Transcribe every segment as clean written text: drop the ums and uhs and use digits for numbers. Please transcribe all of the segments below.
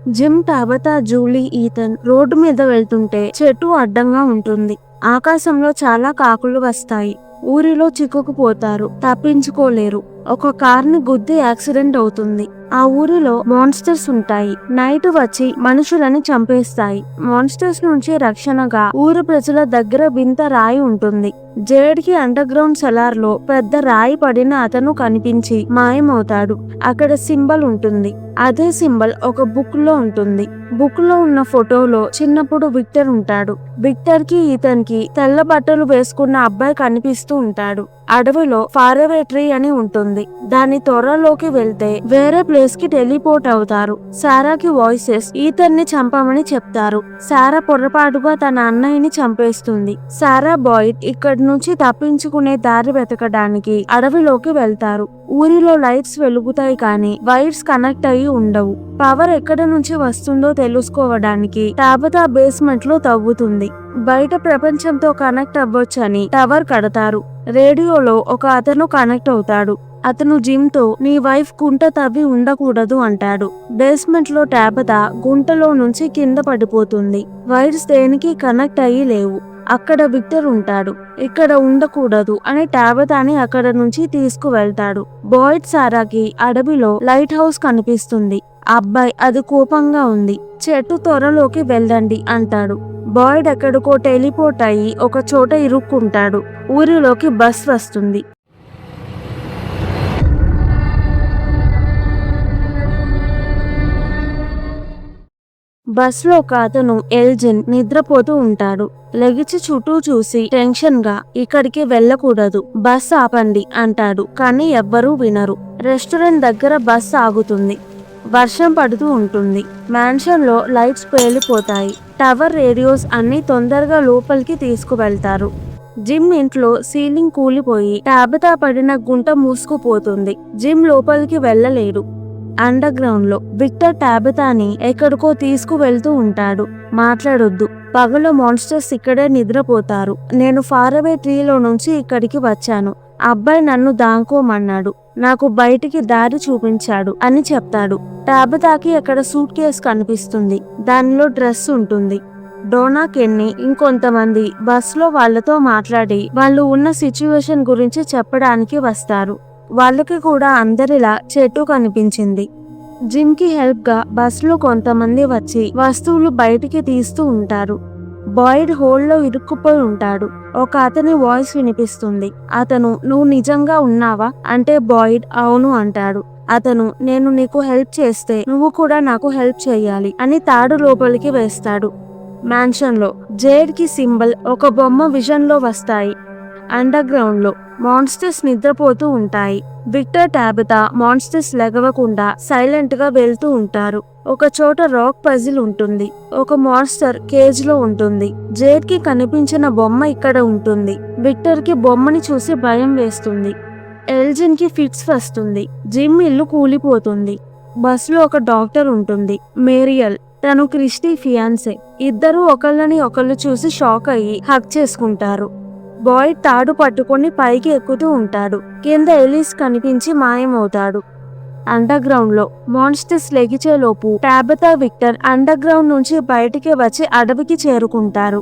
Gym, టాబతా, Julie, Ethan road మీద వెళ్తుంటే చెట్టు అడ్డంగా ఉంటుంది. ఆకాశంలో చాలా కాకులు వస్తాయి. ఊరిలో చిక్కుకుపోతారు, తప్పించుకోలేరు. ఒక కార్ని గుద్ది యాక్సిడెంట్ అవుతుంది. ఆ ఊరిలో మాన్స్టర్స్ ఉంటాయి. నైట్ వచ్చి మనుషులని చంపేస్తాయి. మాన్స్టర్స్ నుంచి రక్షణగా ఊరు ప్రజల దగ్గర వింత రాయి ఉంటుంది. జేడ్కి అండర్ గ్రౌండ్ సెలార్ లో పెద్ద రాయి పడిన అతను కనిపించి మాయమవుతాడు. అక్కడ సింబల్ ఉంటుంది. అదే సింబల్ ఒక బుక్ లో ఉంటుంది. బుక్ లో ఉన్న ఫోటోలో చిన్నప్పుడు విక్టర్ ఉంటాడు. విక్టర్ కి ఈతన్కి తెల్ల బట్టలు వేసుకున్న అబ్బాయి కనిపిస్తూ ఉంటాడు. అడవిలో ఫారెవే ట్రీ అని ఉంటుంది. దాని త్వరలోకి వెళ్తే వేరే ప్లేస్ కి టెలిపోర్ట్ అవుతారు. సారాకి వాయిసెస్ ఈతన్ని చంపమని చెప్తారు. సారా పొరపాటుగా తన అన్నయ్యని చంపేస్తుంది. సారా బాయ్డ్ ఇక్కడి నుంచి తప్పించుకునే దారి వెతకడానికి అడవిలోకి వెళ్తారు. ఊరిలో లైట్స్ వెలుగుతాయి కానీ వైర్స్ కనెక్ట్ అయ్యి ఉండవు. పవర్ ఎక్కడి నుంచి వస్తుందో తెలుసుకోవడానికి టాబతా బేస్మెంట్ లో తవ్వుతుంది. బయట ప్రపంచంతో కనెక్ట్ అవ్వొచ్చని టవర్ కడతారు. రేడియోలో ఒక అతను కనెక్ట్ అవుతాడు. అతను జిమ్ తో నీ వైఫ్ గుంట తవ్వి ఉండకూడదు అంటాడు. బేస్మెంట్ లో టాబతా గుంటలో నుంచి కింద పడిపోతుంది. వైర్స్ దేనికి కనెక్ట్ అయ్యి లేవు. అక్కడ విక్టర్ ఉంటాడు. ఇక్కడ ఉండకూడదు అని టాబతాని అక్కడ నుంచి తీసుకువెళ్తాడు. బాయ్డ్ సారాకి అడవిలో లైట్ హౌస్ కనిపిస్తుంది. అబ్బాయి అది కోపంగా ఉంది. చెట్టు త్వరలోకి వెళ్ళండి అంటాడు. బాయ్డ్ ఎక్కడికో టెలిపోర్ట్ అయ్యి ఒక చోట ఇరుక్కుంటాడు. ఊరిలోకి బస్ వస్తుంది. బస్ లో ఒక అతను ఎల్జిన్ నిద్రపోతూ ఉంటాడు. లెగిచి చుట్టూ చూసి టెన్షన్ గా ఇక్కడికి వెళ్ళకూడదు, బస్ ఆపండి అంటాడు. కానీ ఎవ్వరూ వినరు. రెస్టారెంట్ దగ్గర బస్ ఆగుతుంది. వర్షం పడుతూ ఉంటుంది. మ్యాన్షన్ లో లైట్స్ పేలిపోతాయి. టవర్ రేడియోస్ అన్ని తొందరగా లోపలికి తీసుకువెళ్తారు. జిమ్ ఇంట్లో సీలింగ్ కూలిపోయి టాబతా పడిన గుంట మూసుకుపోతుంది. జిమ్ లోపలికి వెళ్ళలేడు. అండర్ గ్రౌండ్ లో విక్టర్ టాబతాని ఎక్కడికో తీసుకువెళ్తూ ఉంటాడు. మాట్లాడొద్దు, పగలు మాన్స్టర్స్ ఇక్కడే నిద్రపోతారు. నేను ఫారవే ట్రీలో నుంచి ఇక్కడికి వచ్చాను. అబ్బాయి నన్ను దాంకోమన్నాడు. నాకు బయటికి దారి చూపించాడు అని చెప్తాడు. టాబతాకి అక్కడ సూట్ కేసు కనిపిస్తుంది. దానిలో డ్రెస్ ఉంటుంది. డోనా, కెన్నీ ఇంకొంతమంది బస్ లో వాళ్లతో మాట్లాడి వాళ్ళు ఉన్న సిచ్యువేషన్ గురించి చెప్పడానికి వస్తారు. వాళ్ళకి కూడా అందరిలా చెట్టు కనిపించింది. జిమ్ కి హెల్ప్ గా బస్ లో కొంతమంది వచ్చి వస్తువులు బయటికి తీస్తూ ఉంటారు. బాయ్డ్ హోల్లో ఇరుక్కుపోయి ఉంటాడు. ఒక అతని వాయిస్ వినిపిస్తుంది. అతను నువ్వు నిజంగా ఉన్నావా అంటే బాయ్డ్ అవును అంటాడు. అతను నేను నీకు హెల్ప్ చేస్తే నువ్వు కూడా నాకు హెల్ప్ చేయాలి అని తాడు లోపలికి వేస్తాడు. మ్యాన్షన్ లో జేడ్ కి సింబల్ ఒక బొమ్మ విజన్ లో వస్తాయి. అండర్ గ్రౌండ్ లో మాన్స్టర్స్ నిద్రపోతూ ఉంటాయి. విక్టర్, టాబతా మాన్స్టర్స్ లెగవకుండా సైలెంట్ గా వెళ్తూ ఉంటారు. ఒక చోట రాక్ పజిల్ ఉంటుంది. ఒక మాన్స్టర్ కేజ్ లో ఉంటుంది. జేడ్ కి కనిపించిన బొమ్మ ఇక్కడ ఉంటుంది. విక్టర్ కి బొమ్మని చూసి భయం వేస్తుంది. ఎల్జిన్ కి ఫిట్స్ వస్తుంది. జిమ్ ఇల్లు కూలిపోతుంది. బస్ లో ఒక డాక్టర్ ఉంటుంది, మేరియల్. తను క్రిస్టీ ఫియాన్సే. ఇద్దరు ఒకళ్ళని ఒకళ్ళు చూసి షాక్ అయ్యి హగ్ చేసుకుంటారు. బాయ్ తాడు పట్టుకొని పైకి ఎక్కుతూ ఉంటాడు. కింద ఎలిస్ కనిపించి మాయమవుతాడు. అండర్ గ్రౌండ్ లో మాన్స్టర్స్ లెగిచేలోపు టాబతా, విక్టర్ అండర్ గ్రౌండ్ నుంచి బయటికి వచ్చి అడవికి చేరుకుంటారు.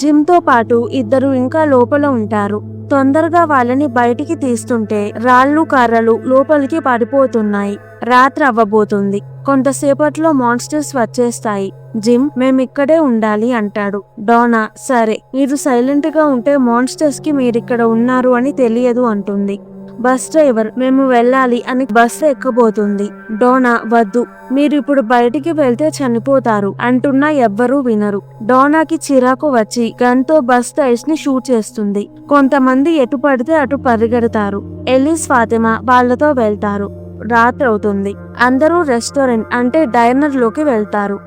జిమ్ తో పాటు ఇద్దరు ఇంకా లోపల ఉంటారు. తొందరగా వాళ్ళని బయటికి తీస్తుంటే రాళ్ళు, కర్రలు లోపలికి పడిపోతున్నాయి. రాత్రి అవ్వబోతుంది. కొంతసేపట్లో మాన్స్టర్స్ వచ్చేస్తాయి. జిమ్ మేమిక్కడే ఉండాలి అంటాడు. డోనా సరే, మీరు సైలెంట్ గా ఉంటే మాన్స్టర్స్ కి మీరిక్కడ ఉన్నారు అని తెలియదు అంటుంది. బస్ డ్రైవర్ మేము వెళ్ళాలి అని బస్సు ఎక్కబోతుంది. డోనా వద్దు, మీరు ఇప్పుడు బయటికి వెళ్తే చనిపోతారు అంటున్నా ఎవ్వరూ వినరు. డోనాకి చిరాకు వచ్చి గన్ తో బస్ టైర్స్ ని షూట్ చేస్తుంది. కొంతమంది ఎటు పడితే అటు పరిగెడతారు. ఎలిస్, ఫాతిమా వాళ్లతో వెళ్తారు. రాత్రి అవుతుంది. అందరూ రెస్టారెంట్ అంటే డైనర్ లోకి వెళ్తారు.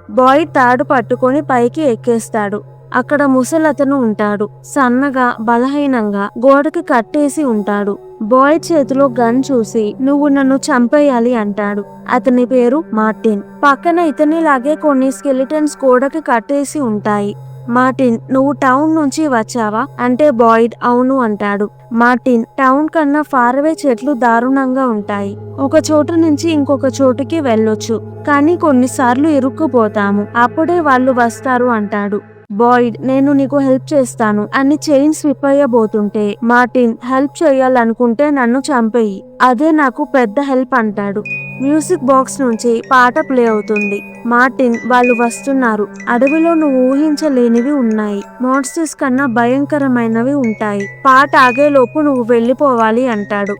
బాయ్ తాడు పట్టుకొని పైకి ఎక్కేస్తాడు. అక్కడ ముసలతను ఉంటాడు. సన్నగా, బలహీనంగా గోడకి కట్టేసి ఉంటాడు. బాయ్ చేతిలో గన్ చూసి నువ్వు నన్ను చంపేయాలి అంటాడు. అతని పేరు మార్టిన్. పక్కన ఇతనిలాగే కొన్ని స్కెలిటన్స్ గోడకి కట్టేసి ఉంటాయి. మార్టిన్, నువ్వు టౌన్ నుంచి వచ్చావా అంటే బాయిడ్ అవును అంటాడు. మార్టిన్, టౌన్ కన్నా ఫారవే చెట్లు దారుణంగా ఉంటాయి. ఒక చోటు నుంచి ఇంకొక చోటుకి వెళ్ళొచ్చు, కానీ కొన్నిసార్లు ఇరుక్కుపోతాము, అప్పుడే వాళ్ళు వస్తారు అంటాడు. బాయిడ్, నేను నీకు హెల్ప్ చేస్తాను అని చైన్ స్విప్ అయ్యబోతుంటే మార్టిన్, హెల్ప్ చేయాలనుకుంటే నన్ను చంపేయి, అదే నాకు పెద్ద హెల్ప్ అంటాడు. మ్యూజిక్ బాక్స్ నుంచి పాట ప్లే అవుతుంది. మార్టిన్, వాళ్ళు వస్తున్నారు, అడవిలో నువ్వు ఊహించలేనివి ఉన్నాయి, మాన్స్టర్స్ కన్నా భయంకరమైనవి ఉంటాయి, పాట ఆగేలోపు నువ్వు వెళ్ళిపోవాలి అంటాడు.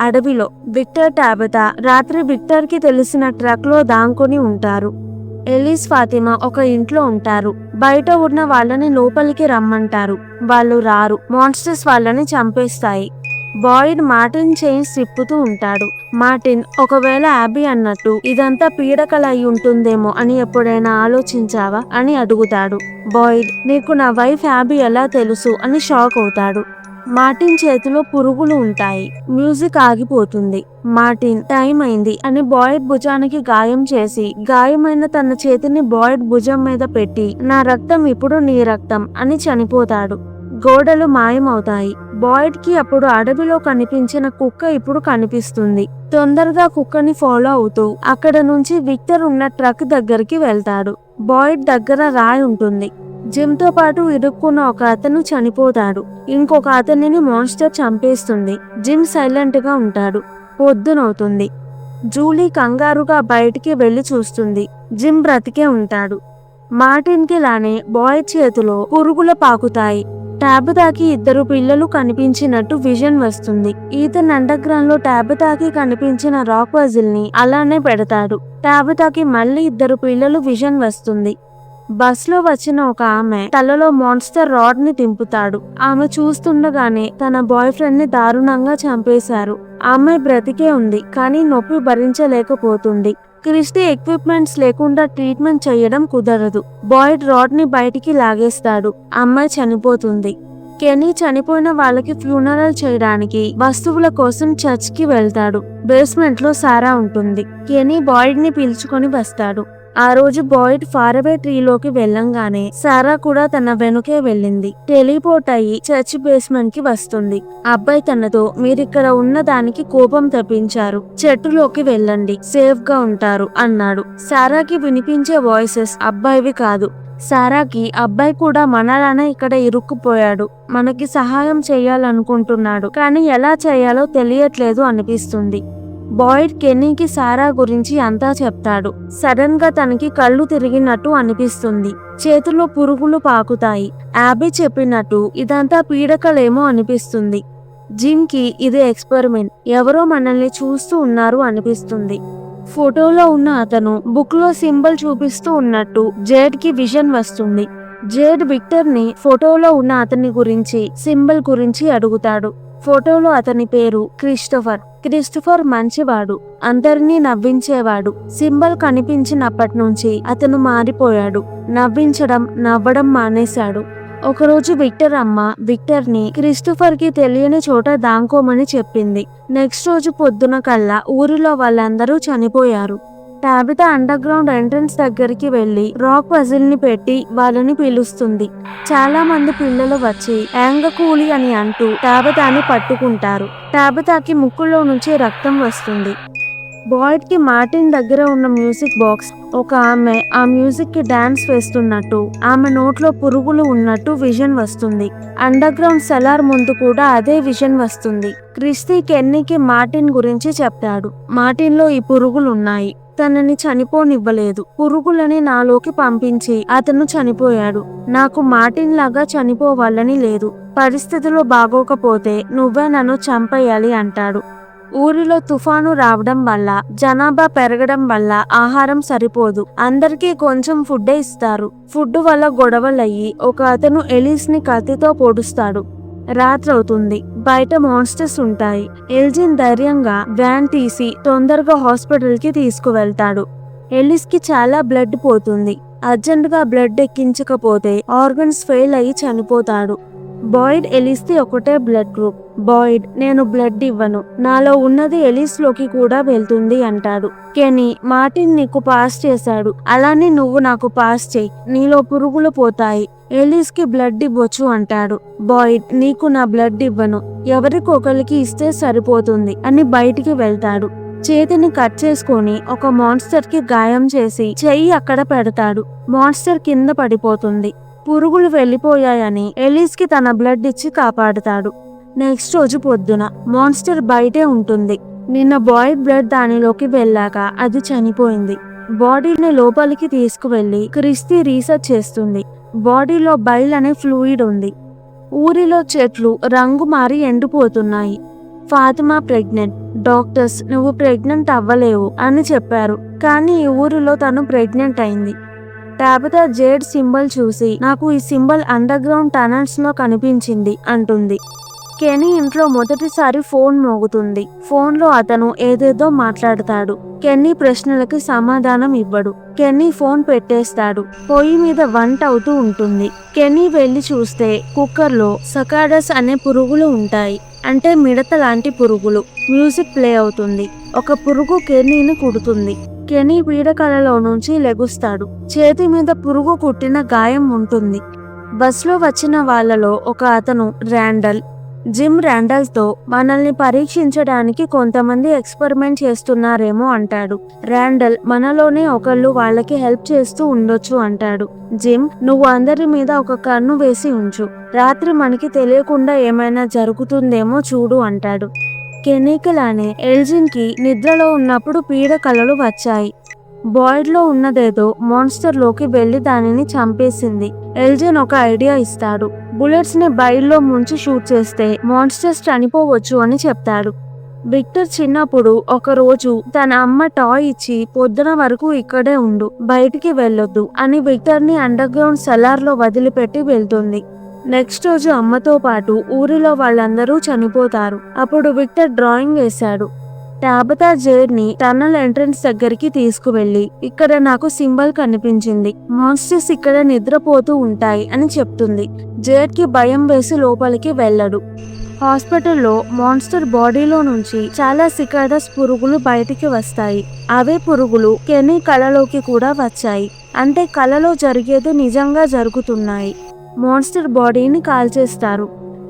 అడవిలో విక్టర్, టాబితా రాత్రి విక్టర్ కి తెలిసిన ట్రక్ లో దాంకొని ఉంటారు. ఎలీస్, ఫాతిమా ఒక ఇంట్లో ఉంటారు. బయట ఉన్న వాళ్ళని లోపలికి రమ్మంటారు. వాళ్ళు రారు, మాన్స్టర్స్ వాళ్ళని చంపేస్తాయి. బాయిడ్ మార్టిన్ చైన్స్ తిప్పుతూ ఉంటాడు. మార్టిన్, ఒకవేళ యాబీ అన్నట్టు ఇదంతా పీడకల అయి ఉంటుందేమో అని ఎప్పుడైనా ఆలోచించావా అని అడుగుతాడు. బాయిడ్, నీకు నా వైఫ్ యాబీ ఎలా తెలుసు అని షాక్ అవుతాడు. మార్టిన్ చేతిలో పురుగులు ఉంటాయి. మ్యూజిక్ ఆగిపోతుంది. మార్టిన్, టైం అయింది అని బాయిడ్ భుజానికి గాయం చేసి గాయమైన తన చేతిని బాయిడ్ భుజం మీద పెట్టి, నా రక్తం ఇప్పుడు నీ రక్తం అని చనిపోతాడు. గోడలు మాయమవుతాయి. బాయిడ్ కి అప్పుడు అడవిలో కనిపించిన కుక్క ఇప్పుడు కనిపిస్తుంది. తొందరగా కుక్కని ఫాలో అవుతూ అక్కడ నుంచి విక్టర్ ఉన్న ట్రక్ దగ్గరికి వెళ్తాడు. బాయిడ్ దగ్గర రాయి ఉంటుంది. జిమ్ తో పాటు ఇరుక్కున్న ఒక అతను చనిపోతాడు. ఇంకొక అతనిని మాన్స్టర్ చంపేస్తుంది. జిమ్ సైలెంట్ గా ఉంటాడు. పొద్దునవుతుంది. జూలీ కంగారుగా బయటికి వెళ్లి చూస్తుంది. జిమ్ బ్రతికే ఉంటాడు. మార్టిన్ కి లానే బాయ్ చేతిలో పురుగులు పాకుతాయి. టాబితాకి ఇద్దరు పిల్లలు కనిపించినట్టు విజన్ వస్తుంది. ఈతన్ అండర్ గ్రౌండ్ లో టాబితాకి కనిపించిన రాక్ పజిల్ ని అలానే పెడతాడు. టాబితాకి మళ్ళీ ఇద్దరు పిల్లలు విజన్ వస్తుంది. బస్ లో వచ్చిన ఒక ఆమె తలలో మాన్స్టర్ రాడ్ ని తింపుతాడు. ఆమె చూస్తుండగానే తన బాయ్ ఫ్రెండ్ ని దారుణంగా చంపేశారు. ఆమె బ్రతికే ఉంది, కానీ నొప్పి భరించలేకపోతుంది. క్రిస్టీ ఎక్విప్మెంట్స్ లేకుండా ట్రీట్మెంట్ చేయడం కుదరదు. బాయిడ్ రాడ్ ని బయటికి లాగేస్తాడు. అమ్మాయి చనిపోతుంది. కెనీ చనిపోయిన వాళ్ళకి ఫ్యూనరల్ చేయడానికి వస్తువుల కోసం చర్చ్ కి వెళ్తాడు. బేస్మెంట్ లో సారా ఉంటుంది. కెనీ బాయిడ్ ని పిలుచుకొని వస్తాడు. ఆ రోజు బాయిడ్ ఫారవే ట్రీలోకి వెళ్ళంగానే సారా కూడా తన వెనుకే వెళ్ళింది. టెలిపోర్ట్ అయ్యి చర్చ్ బేస్మెంట్ కి వస్తుంది. అబ్బాయి తనతో, మీరిక్కడ ఉన్న దానికి కోపం తెప్పించారు, చెట్టులోకి వెళ్ళండి, సేఫ్ గా ఉంటారు అన్నాడు. సారాకి వినిపించే వాయిసెస్ అబ్బాయివి కాదు. సారాకి అబ్బాయి కూడా మనలానే ఇక్కడ ఇరుక్కుపోయాడు, మనకి సహాయం చేయాలనుకుంటున్నాడు, కానీ ఎలా చేయాలో తెలియట్లేదు అనిపిస్తుంది. బాయిడ్ కెన్నీకి సారా గురించి అంతా చెప్తాడు. సడన్ గా తనకి కళ్ళు తిరిగినట్టు అనిపిస్తుంది. చేతిలో పురుగులు పాకుతాయి. యాబీ చెప్పినట్టు ఇదంతా పీడకలేమో అనిపిస్తుంది. జిమ్ కి ఇది ఎక్స్పెరిమెంట్, ఎవరో మనల్ని చూస్తూ ఉన్నారు అనిపిస్తుంది. ఫోటోలో ఉన్న అతను బుక్ లో సింబల్ చూపిస్తూ ఉన్నట్టు జేడ్ కి విజన్ వస్తుంది. జేడ్ విక్టర్ ని ఫోటోలో ఉన్న అతని గురించి, సింబల్ గురించి అడుగుతాడు. ఫోటోలో అతని పేరు క్రిస్టోఫర్. క్రిస్టోఫర్ మంచివాడు, అందరినీ నవ్వించేవాడు. సింబల్ కనిపించినప్పటి నుంచి అతను మారిపోయాడు. నవ్వడం మానేశాడు. ఒకరోజు విక్టర్ అమ్మ విక్టర్ ని క్రిస్టోఫర్ కి తెలియని చోట దాంకోమని చెప్పింది. నెక్స్ట్ రోజు పొద్దున కల్లా ఊరిలో వాళ్ళందరూ చనిపోయారు. టాబితా అండర్ గ్రౌండ్ ఎంట్రన్స్ దగ్గరికి వెళ్లి రాక్ పజిల్ ని పెట్టి వాళ్ళని పిలుస్తుంది. చాలా మంది పిల్లలు వచ్చి యాంగకూలి అని అంటూ టాబితాని పట్టుకుంటారు. టాబితాకి ముక్కులో నుంచి రక్తం వస్తుంది. బాయిడ్ కి మార్టిన్ దగ్గర ఉన్న మ్యూజిక్ బాక్స్, ఒక ఆమె ఆ మ్యూజిక్ కి డాన్స్ వేస్తున్నట్టు, ఆమె నోట్లో పురుగులు ఉన్నట్టు విజన్ వస్తుంది. అండర్ గ్రౌండ్ సెలార్ ముందు కూడా అదే విజన్ వస్తుంది. క్రిస్టీ కెన్నీకి మార్టిన్ గురించి చెప్తాడు. మార్టిన్ లో ఈ పురుగులు ఉన్నాయి, తనని చనిపోనివ్వలేదు, పురుగులని నాలోకి పంపించి అతను చనిపోయాడు. నాకు మార్టిన్ లాగా చనిపోవాలని లేదు, పరిస్థితులు బాగోకపోతే నువ్వే నన్ను చంపేయాలి అంటాడు. ఊరిలో తుఫాను రావడం వల్ల, జనాభా పెరగడం వల్ల ఆహారం సరిపోదు. అందరికీ కొంచెం ఫుడ్డే ఇస్తారు. ఫుడ్ వల్ల గొడవలయ్యి ఒక అతను ఎలీస్ ని కత్తితో పొడుస్తాడు. రాత్రవుతుంది. బయట మాన్స్టర్స్ ఉంటాయి. ఎల్జిన్ ధైర్యంగా వ్యాన్ తీసి తొందరగా హాస్పిటల్ కి తీసుకువెళ్తాడు. ఎలిస్ కి చాలా బ్లడ్ పోతుంది. అర్జెంట్ గా బ్లడ్ ఎక్కించకపోతే ఆర్గన్స్ ఫెయిల్ అయ్యి చనిపోతాడు. బాయిడ్ ఎలిస్ది ఒకటే బ్లడ్ గ్రూప్. బాయిడ్, నేను బ్లడ్ ఇవ్వను, నాలో ఉన్నది ఎలిస్ లోకి కూడా వెళ్తుంది అంటాడు. కెనీ, మార్టిన్ నీకు పాస్ చేశాడు, అలానే నువ్వు నాకు పాస్ చేయి, నీలో పురుగులు పోతాయి, ఎలిస్ కి బ్లడ్ ఇవ్వచ్చు అంటాడు. బాయిడ్, నీకు నా బ్లడ్ ఇవ్వను, ఎవరికొకరికి ఇస్తే సరిపోతుంది అని బయటికి వెళ్తాడు. చేతిని కట్ చేసుకొని ఒక మాన్స్టర్ కి గాయం చేసి చెయ్యి అక్కడ పెడతాడు. మాన్స్టర్ కింద పడిపోతుంది. పురుగులు వెళ్ళిపోయాయని ఎలిస్ కి తన బ్లడ్ ఇచ్చి కాపాడుతాడు. నెక్స్ట్ రోజు పొద్దున మాన్స్టర్ బయటే ఉంటుంది. నిన్న బాయిడ్ బ్లడ్ దానిలోకి వెళ్ళాక అది చనిపోయింది. బాడీని లోపలికి తీసుకువెళ్లి క్రిస్టీ రీసెర్చ్ చేస్తుంది. బాడీలో బైల్ అనే ఫ్లూయిడ్ ఉంది. ఊరిలో చెట్లు రంగు మారి ఎండిపోతున్నాయి. ఫాతిమా ప్రెగ్నెంట్. డాక్టర్స్ నువ్వు ప్రెగ్నెంట్ అవ్వలేవు అని చెప్పారు, కానీ ఈ ఊరిలో తను ప్రెగ్నెంట్ అయింది. టాబితా జేడ్ సింబల్ చూసి నాకు ఈ సింబల్ అండర్ గ్రౌండ్ టనల్స్ లో కనిపించింది అంటుంది. కెనీ ఇంట్లో మొదటిసారి ఫోన్ మోగుతుంది. ఫోన్ లో అతను ఏదేదో మాట్లాడతాడు. కెన్నీ ప్రశ్నలకి సమాధానం ఇవ్వడు. కెన్నీ ఫోన్ పెట్టేస్తాడు. పొయ్యి మీద వంట అవుతూ ఉంటుంది. కెన్నీ వెళ్లి చూస్తే కుక్కర్లో సకాడస్ అనే పురుగులు ఉంటాయి, అంటే మిడత లాంటి పురుగులు. మ్యూజిక్ ప్లే అవుతుంది. ఒక పురుగు కెన్నీని కుడుతుంది. కెనీ పీడకలలో నుంచి లెగుస్తాడు. చేతి మీద పురుగు కుట్టిన గాయం ఉంటుంది. బస్లో వచ్చిన వాళ్ళలో ఒక అతను ర్యాండల్. జిమ్ ర్యాండల్తో మనల్ని పరీక్షించడానికి కొంతమంది ఎక్స్పెరిమెంట్ చేస్తున్నారేమో అంటాడు. ర్యాండల్, మనలోనే ఒకళ్ళు వాళ్ళకి హెల్ప్ చేస్తూ ఉండొచ్చు అంటాడు. జిమ్, నువ్వు అందరి మీద ఒక కన్ను వేసి ఉంచు, రాత్రి మనకి తెలియకుండా ఏమైనా జరుగుతుందేమో చూడు అంటాడు. కెనీకిలానే ఎల్జిన్ కి నిద్రలో ఉన్నప్పుడు పీడ కలలు వచ్చాయి. బాయిడ్ లో ఉన్నదేదో మాన్స్టర్ లోకి వెళ్లి దానిని చంపేసింది. ఎల్జిన్ ఒక ఐడియా ఇస్తాడు. బుల్లెట్స్ ని బైల్లో ముంచి షూట్ చేస్తే మాన్స్టర్స్ చనిపోవచ్చు అని చెప్తాడు. విక్టర్ చిన్నప్పుడు ఒక రోజు తన అమ్మ టాయ్ ఇచ్చి పొద్దున వరకు ఇక్కడే ఉండు, బయటికి వెళ్ళొద్దు అని విక్టర్ ని అండర్ గ్రౌండ్ సెల్లార్ లో వదిలిపెట్టి వెళ్తుంది. నెక్స్ట్ రోజు అమ్మతో పాటు ఊరిలో వాళ్ళందరూ చనిపోతారు. అప్పుడు విక్టర్ డ్రాయింగ్ వేశాడు. టాబితా జేడ్ ని టన్నల్ ఎంట్రన్స్ దగ్గరికి తీసుకువెళ్లి, ఇక్కడ నాకు సింబల్ కనిపించింది, మాన్స్టర్స్ ఇక్కడ నిద్రపోతూ ఉంటాయి అని చెప్తుంది. జేడ్ కి భయం వేసి లోపలికి వెళ్ళడు. హాస్పిటల్లో మాన్స్టర్ బాడీలో నుంచి చాలా సికాడస్ పురుగులు బయటికి వస్తాయి. అవే పురుగులు కెనీ కళలోకి కూడా వచ్చాయి, అంటే కళలో జరిగేది నిజంగా జరుగుతున్నాయి. మాన్స్టర్ బాడీని కాల్చేస్తారు.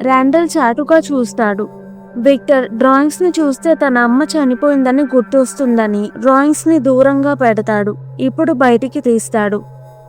ర్యాండల్ చాటుగా చూస్తాడు. విక్టర్ డ్రాయింగ్స్ ని చూస్తే తన అమ్మ చనిపోయిందని గుర్తొస్తుందని డ్రాయింగ్స్ ని దూరంగా పెడతాడు. ఇప్పుడు బయటికి తీస్తాడు.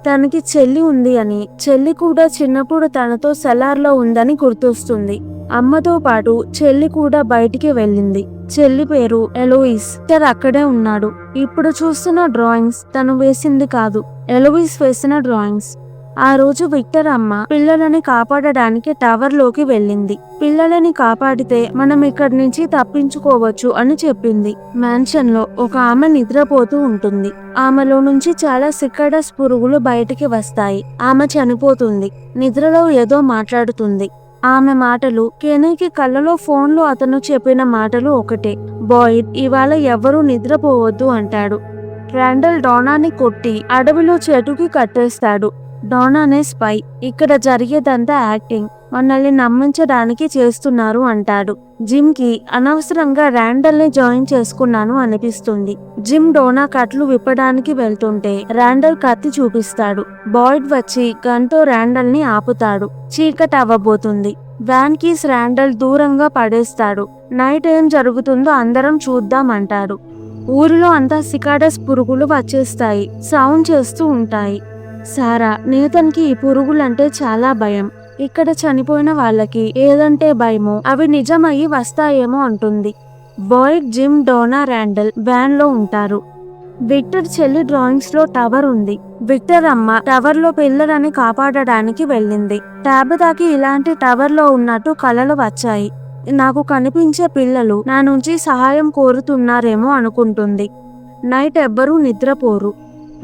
తనకి చెల్లి ఉంది అని, చెల్లి కూడా చిన్నప్పుడు తనతో సెల్లార్లో ఉందని గుర్తొస్తుంది. అమ్మతో పాటు చెల్లి కూడా బయటికి వెళ్ళింది. చెల్లి పేరు ఎలోయిస్. విక్టర్ అక్కడే ఉన్నాడు. ఇప్పుడు చూస్తున్న డ్రాయింగ్స్ తను వేసింది కాదు, ఎలోయిస్ వేసిన డ్రాయింగ్స్. ఆ రోజు విక్టర్ అమ్మ పిల్లలని కాపాడడానికి టవర్ లోకి వెళ్ళింది. పిల్లలని కాపాడితే మనం ఇక్కడి నుంచి తప్పించుకోవచ్చు అని చెప్పింది. మ్యాన్షన్ లో ఒక ఆమె నిద్రపోతూ ఉంటుంది. ఆమెలో నుంచి చాలా సికాడస్ పురుగులు బయటికి వస్తాయి. ఆమె చనిపోతుంది. నిద్రలో ఏదో మాట్లాడుతుంది. ఆమె మాటలు కెనీకి కళ్ళలో ఫోన్లో అతను చెప్పిన మాటలు ఒకటే, బాయిడ్, ఇవాళ ఎవరూ నిద్రపోవద్దు అంటాడు. ర్యాండల్ డానాని కొట్టి అడవిలో చెట్టుకి కట్టేస్తాడు. డానానే స్పై. ఇక్కడ జరిగేదంతా యాక్టింగ్, మనల్ని నమ్మించడానికి చేస్తున్నారు అంటాడు. జిమ్ కి అనవసరంగా ర్యాండల్ ని జాయిన్ చేసుకున్నాను అనిపిస్తుంది. జిమ్ డోనా కట్లు విప్పడానికి వెళ్తుంటే ర్యాండల్ కత్తి చూపిస్తాడు. బాయిడ్ వచ్చి గన్తో ర్యాండల్ ని ఆపుతాడు. చీకటి అవ్వబోతుంది. వ్యాన్ కీస్ ర్యాండల్ దూరంగా పడేస్తాడు. నైట్ ఏం జరుగుతుందో అందరం చూద్దాం అంటాడు. ఊరిలో అంతా సికాడస్ పురుగులు వచ్చేస్తాయి, సౌండ్ చేస్తూ ఉంటాయి. సారా, నేతన్కి ఈ పురుగులంటే చాలా భయం. ఇక్కడ చనిపోయిన వాళ్ళకి ఏదంటే భయమో అవి నిజమయ్యి వస్తాయేమో అంటుంది. బాయిడ్, జిమ్, డోనా, ర్యాండల్ వ్యాన్ లో ఉంటారు. విక్టర్ చెల్లి డ్రాయింగ్స్ లో టవర్ ఉంది. విక్టర్ అమ్మ టవర్ లో పిల్లలని కాపాడడానికి వెళ్ళింది. టాబితాకి ఇలాంటి టవర్ లో ఉన్నట్టు కలలు వచ్చాయి. నాకు కనిపించే పిల్లలు నా నుంచి సహాయం కోరుతున్నారేమో అనుకుంటుంది. నైట్ ఎవ్వరూ నిద్రపోరు.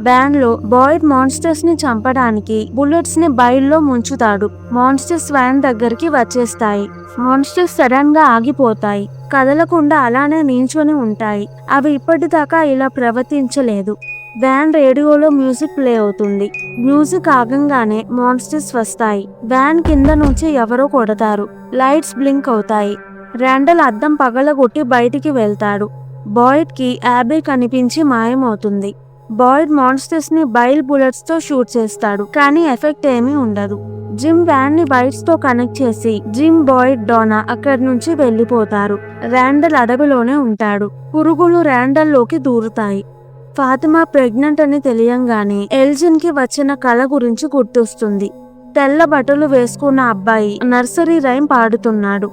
వ్యాన్ లో బాయిడ్ మాన్స్టర్స్ ని చంపడానికి బుల్లెట్స్ ని బైల్లో ముంచుతాడు. మాన్స్టర్స్ వ్యాన్ దగ్గరికి వచ్చేస్తాయి. మాన్స్టర్స్ సడన్ గా ఆగిపోతాయి. కదలకుండా అలానే నించొని ఉంటాయి. అవి ఇప్పటిదాకా ఇలా ప్రవర్తించలేదు. వ్యాన్ రేడియోలో మ్యూజిక్ ప్లే అవుతుంది. మ్యూజిక్ ఆగంగానే మాన్స్టర్స్ వస్తాయి. వ్యాన్ కింద నుంచి ఎవరో కొడతారు. లైట్స్ బ్లింక్ అవుతాయి. ర్యాండల్ అద్దం పగలగొట్టి బయటికి వెళ్తాడు. బాయిడ్ కి యాబీ కనిపించి మాయమవుతుంది. బాయిడ్ మాన్స్టర్స్ ని బైల్ బుల్లెట్స్ తో షూట్ చేస్తాడు, కానీ ఎఫెక్ట్ ఏమీ ఉండదు. జిమ్ వ్యాన్ ని బైట్స్ తో కనెక్ట్ చేసి జిమ్, బాయిడ్, డోనా అక్కడి నుంచి వెళ్లిపోతారు. ర్యాండల్ అడవిలోనే ఉంటాడు. పురుగులు ర్యాండల్ లోకి దూరుతాయి. ఫాతిమా ప్రెగ్నెంట్ అని తెలియంగానే ఎల్జిన్ కి వచ్చిన కళ గురించి గుర్తొస్తుంది. తెల్ల బట్టలు వేసుకున్న అబ్బాయి నర్సరీ రైమ్ పాడుతున్నాడు.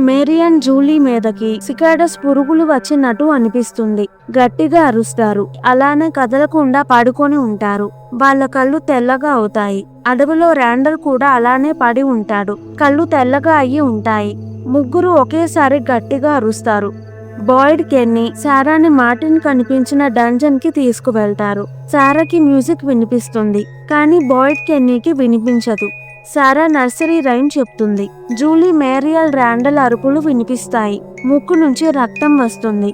మేరియన్ జూలీ మీదకి సికాడస్ పురుగులు వచ్చినట్టు అనిపిస్తుంది. గట్టిగా అరుస్తారు. అలానే కదలకుండా పడుకొని ఉంటారు. వాళ్ళ కళ్ళు తెల్లగా అవుతాయి. అడవిలో ర్యాండల్ కూడా అలానే పడి ఉంటాడు. కళ్ళు తెల్లగా అయ్యి ఉంటాయి. ముగ్గురు ఒకేసారి గట్టిగా అరుస్తారు. బాయిడ్, కెన్నీ సారాని మార్టిన్ కనిపించిన డంజన్ కి తీసుకువెళ్తారు. సారాకి మ్యూజిక్ వినిపిస్తుంది, కానీ బాయిడ్, కెన్నీకి వినిపించదు. సారా నర్సరీ రైమ్ చెప్తుంది. జూలీ, మేరియల్, ర్యాండల్ అరుపులు వినిపిస్తాయి. ముక్కు నుంచి రక్తం వస్తుంది.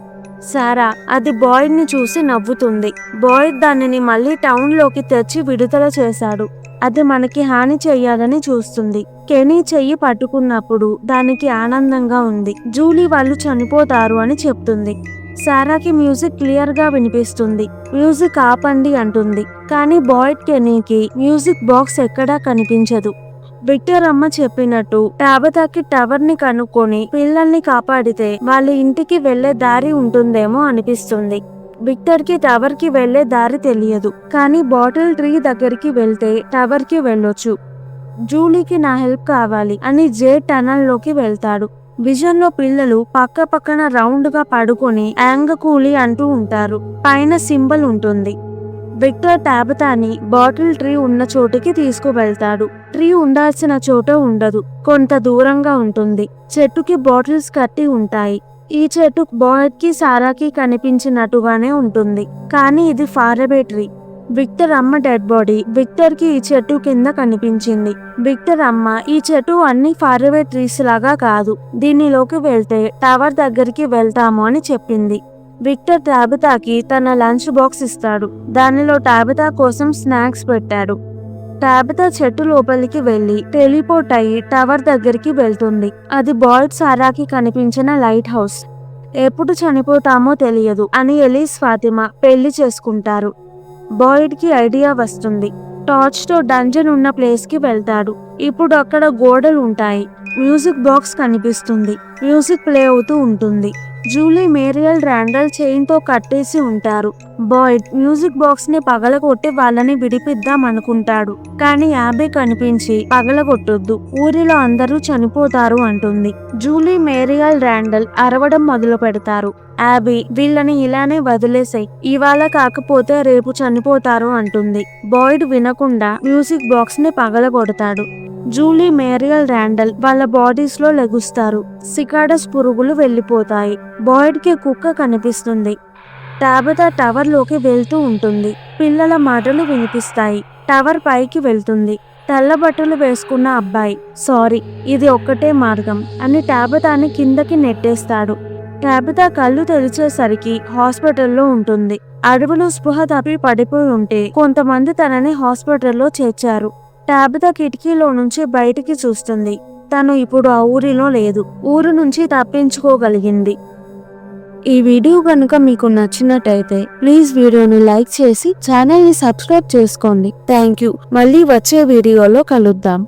సారా అది బాయిడ్ ని చూసి నవ్వుతుంది. బాయిడ్ దానిని మళ్ళీ టౌన్ లోకి తెచ్చి విడుదల చేశాడు. అది మనకి హాని చెయ్యాలని చూస్తుంది. కెనీ చెయ్యి పట్టుకున్నప్పుడు దానికి ఆనందంగా ఉంది. జూలీ వాళ్ళు చనిపోతారు అని చెప్తుంది. సారాకి మ్యూజిక్ క్లియర్ గా వినిపిస్తుంది. మ్యూజిక్ ఆపండి అంటుంది, కానీ బాయిడ్, కెనీకి మ్యూజిక్ బాక్స్ ఎక్కడా కనిపించదు. విక్టర్ అమ్మ చెప్పినట్టు టాబతాకి టవర్ ని కనుక్కొని పిల్లల్ని కాపాడితే వాళ్ళ ఇంటికి వెళ్లే దారి ఉంటుందేమో అనిపిస్తుంది. విక్టర్ కి టవర్ కి వెళ్లే దారి తెలియదు, కానీ బాటిల్ ట్రీ దగ్గరికి వెళ్తే టవర్ కి వెళ్ళొచ్చు. జూలీకి నా హెల్ప్ కావాలి అని జే టనల్ లోకి వెళ్తాడు. విజన్ లో పిల్లలు పక్క పక్కన రౌండ్ గా పడుకొని యాంగకూలి అంటూ ఉంటారు. పైన సింబల్ ఉంటుంది. విక్టర్ టాబతాని బాటిల్ ట్రీ ఉన్న చోటుకి తీసుకువెళ్తాడు. ట్రీ ఉండాల్సిన చోట ఉండదు, కొంత దూరంగా ఉంటుంది. చెట్టుకి బాటిల్స్ కట్టి ఉంటాయి. ఈ చెట్టు బాయిడ్ కి, సారాకి కనిపించినట్టుగానే ఉంటుంది, కానీ ఇది ఫారెబే ట్రీ. విక్టర్ అమ్మ డెడ్ బాడీ విక్టర్ కి ఈ చెట్టు కింద కనిపించింది. విక్టర్ అమ్మ ఈ చెట్టు అన్ని ఫారెవే ట్రీస్ లాగా కాదు, దీనిలోకి వెళ్తే టవర్ దగ్గరికి వెళ్తాము అని చెప్పింది. విక్టర్ టాబతాకి తన లంచ్ బాక్స్ ఇస్తాడు. దానిలో టాబతా కోసం స్నాక్స్ పెట్టాడు. టాబతా చెట్టు లోపలికి వెళ్లి టెలిపోర్ట్ అయ్యి టవర్ దగ్గరికి వెళ్తుంది. అది బాయిడ్, సారాకి కనిపించిన లైట్ హౌస్. ఎప్పుడు చనిపోతామో తెలియదు అని ఎలీస్, ఫాతిమా పెళ్లి చేసుకుంటారు. బాయిడ్ కి ఐడియా వస్తుంది. టార్చ్ తో డంజన్ ఉన్న ప్లేస్ కి వెళ్తాడు. ఇప్పుడు అక్కడ గోడలు ఉంటాయి. మ్యూజిక్ బాక్స్ కనిపిస్తుంది. మ్యూజిక్ ప్లే అవుతూ ఉంటుంది. జూలీ, మేరియల్, ర్యాండల్ చైన్ తో కట్టేసి ఉంటారు. బాయిడ్ మ్యూజిక్ బాక్స్ ని పగలగొట్టి వాళ్ళని విడిపిద్దాం అనుకుంటాడు, కానీ యాబీ కనిపించి పగలగొట్టొద్దు, ఊరిలో అందరూ చనిపోతారు అంటుంది. జూలీ, మేరియల్, ర్యాండల్ అరవడం మొదలు పెడతారు. యాబీ వీళ్ళని ఇలానే వదిలేసాయి, ఇవాళ కాకపోతే రేపు చనిపోతారు అంటుంది. బాయిడ్ వినకుండా మ్యూజిక్ బాక్స్ ని పగలగొడతాడు. జూలీ, మేరియల్, ర్యాండల్ వాళ్ళ బాడీస్ లో లెగుస్తారు. సికాడస్ పురుగులు వెళ్లిపోతాయి. బాయిడ్ కి కుక్క కనిపిస్తుంది. టాబతా టవర్ లోకి వెళ్తూ ఉంటుంది. పిల్లల మాటలు వినిపిస్తాయి. టవర్ పైకి వెళ్తుంది. తెల్ల బట్టలు వేసుకున్న అబ్బాయి సారీ, ఇది ఒక్కటే మార్గం అని టాబతాని కిందకి నెట్టేస్తాడు. టాబతా కళ్ళు తెరిచేసరికి హాస్పిటల్లో ఉంటుంది. అడవిలో స్పృహ తప్పి పడిపోయి ఉంటే కొంతమంది తనని హాస్పిటల్లో చేర్చారు. టాబతా కిటికీలో నుంచి బయటికి చూస్తుంది. తను ఇప్పుడు ఆ ఊరిలో లేదు. ఊరు నుంచి తప్పించుకోగలిగింది. ఈ వీడియో కనుక మీకు నచ్చినట్టయితే ప్లీజ్ వీడియోని లైక్ చేసి ఛానల్ ని సబ్స్క్రైబ్ చేసుకోండి. Thank you. మళ్ళీ వచ్చే వీడియోలో కలుద్దాం.